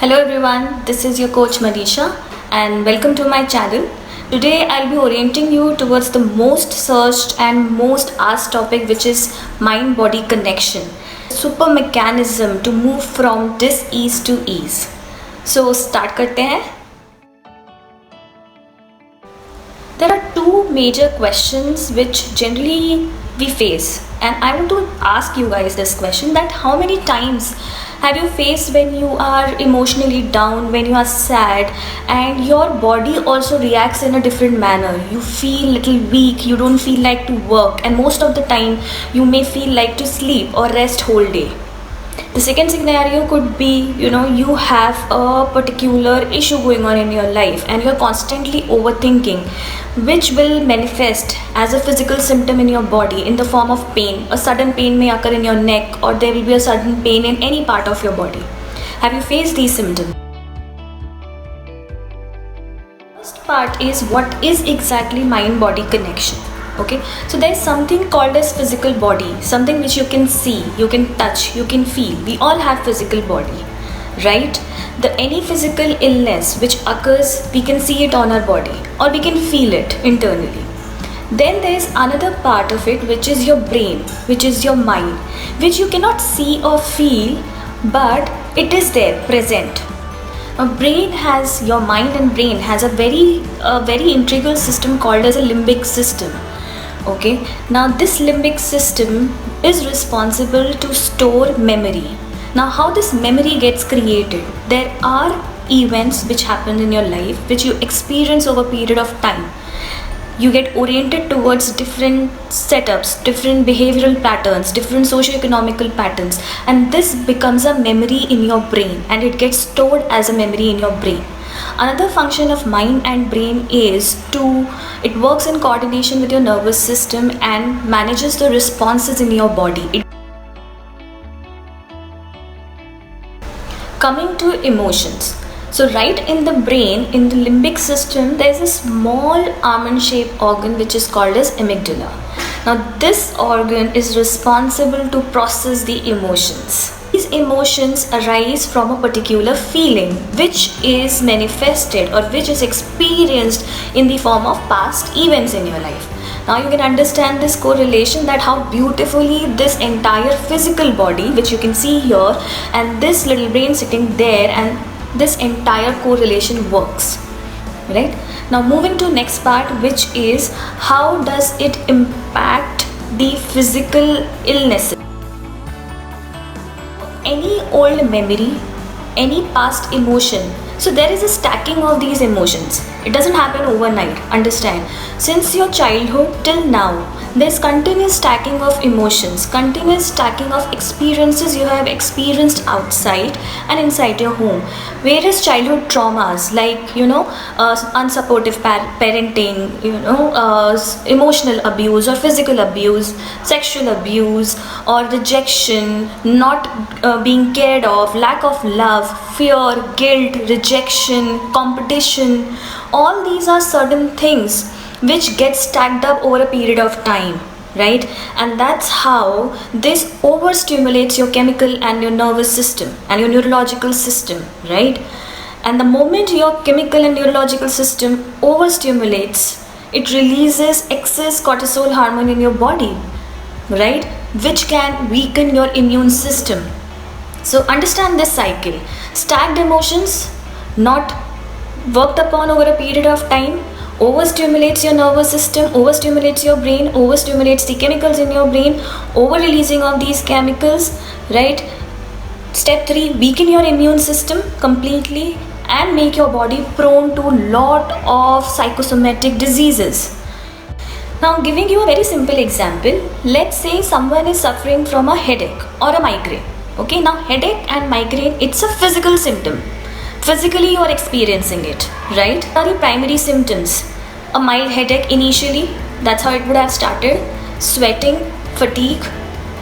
Hello everyone, this is your coach Manisha and welcome to my channel. Today I'll be orienting you towards the most searched and most asked topic, which is mind-body connection. Super mechanism to move from dis-ease to ease. So start करते हैं. There are two major questions which generally we face, and I want to ask you guys this question: that how many times have you faced when you are emotionally down, when you are sad, and your body also reacts in a different manner? You feel little weak, you don't feel like to work, and most of the time you may feel like to sleep or rest whole day. The second scenario could be, you have a particular issue going on in your life and you're constantly overthinking, which will manifest as a physical symptom in your body in the form of pain. A sudden pain may occur in your neck, or there will be a sudden pain in any part of your body. Have you faced these symptoms? First part is, what is exactly mind-body connection? Okay, so there's something called as physical body, something which you can see, you can touch, you can feel. We all have physical body, right? Any physical illness which occurs, we can see it on our body or we can feel it internally. Then there is another part of it, which is your brain, which is your mind, which you cannot see or feel, but it is there, present. Your mind and brain has a very integral system called as a limbic system. Okay, now this limbic system is responsible to store memory. Now how this memory gets created? There are events which happen in your life which you experience over a period of time. You get oriented towards different setups, different behavioral patterns, different socio-economical patterns, and this becomes a memory in your brain and it gets stored as a memory in your brain. Another function of mind and brain is it works in coordination with your nervous system and manages the responses in your body. Coming to emotions. So right in the brain, in the limbic system, there is a small almond-shaped organ which is called as amygdala. Now this organ is responsible to process the emotions. These emotions arise from a particular feeling which is manifested or which is experienced in the form of past events in your life. Now you can understand this correlation, that how beautifully this entire physical body, which you can see here, and this little brain sitting there, and this entire correlation works, right? Now moving to next part, which is how does it impact the physical illnesses. Any old memory, any past emotion, so there is a stacking of these emotions. It doesn't happen overnight, understand. Since your childhood till now, there's continuous stacking of emotions, continuous stacking of experiences you have experienced outside and inside your home. Various childhood traumas like, unsupportive parenting, emotional abuse or physical abuse, sexual abuse or rejection, not being cared of, lack of love, fear, guilt, rejection, competition. All these are certain things which get stacked up over a period of time, right? And that's how this overstimulates your chemical and your nervous system and your neurological system, right? And the moment your chemical and neurological system overstimulates, it releases excess cortisol hormone in your body, right? Which can weaken your immune system. So understand this cycle. Stacked emotions, not worked upon over a period of time, overstimulates your nervous system, overstimulates your brain, overstimulates the chemicals in your brain, over releasing of these chemicals, right? Step 3, weaken your immune system completely and make your body prone to lot of psychosomatic diseases. Now giving you a very simple example, let's say someone is suffering from a headache or a migraine. Okay, now headache and migraine, it's a physical symptom. Physically you are experiencing it, right? What are the primary symptoms? A mild headache initially, that's how it would have started. Sweating, fatigue,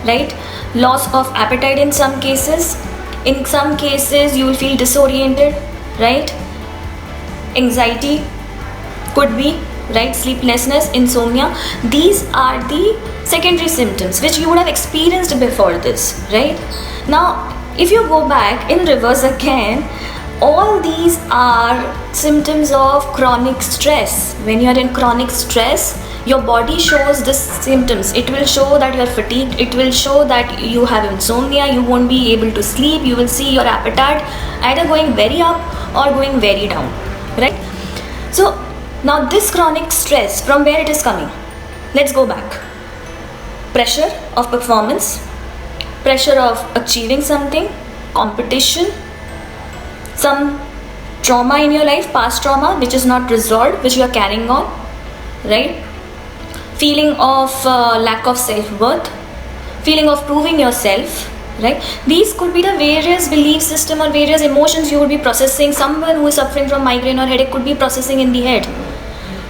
right? Loss of appetite in some cases. In some cases you will feel disoriented, right? Anxiety could be, right? Sleeplessness, insomnia. These are the secondary symptoms which you would have experienced before this, right? Now if you go back in reverse again, All these are symptoms of chronic stress. When you are in chronic stress, your body shows the symptoms. It will show that you are fatigued, it will show that you have insomnia, you won't be able to sleep, you will see your appetite either going very up or going very down, right? So now this chronic stress, from where it is coming? Let's go back. Pressure of performance, pressure of achieving something, competition, some trauma in your life, past trauma which is not resolved, which you are carrying on, right? Feeling of lack of self-worth, feeling of proving yourself, right? These could be the various belief system or various emotions you would be processing. Someone who is suffering from migraine or headache could be processing in the head.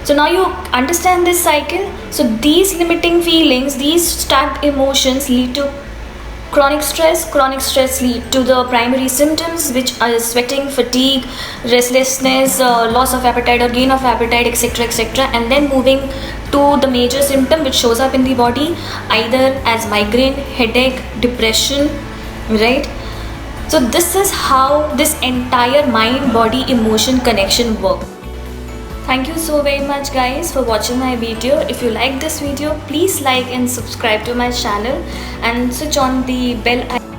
So now you understand this cycle. So these limiting feelings, these stacked emotions lead to chronic stress. Chronic stress lead to the primary symptoms, which are sweating, fatigue, restlessness, loss of appetite or gain of appetite, etc., etc., and then moving to the major symptom which shows up in the body either as migraine, headache, depression, right? So this is how this entire mind body emotion connection works. Thank you so very much guys for watching my video. If you like this video, please like and subscribe to my channel and switch on the bell icon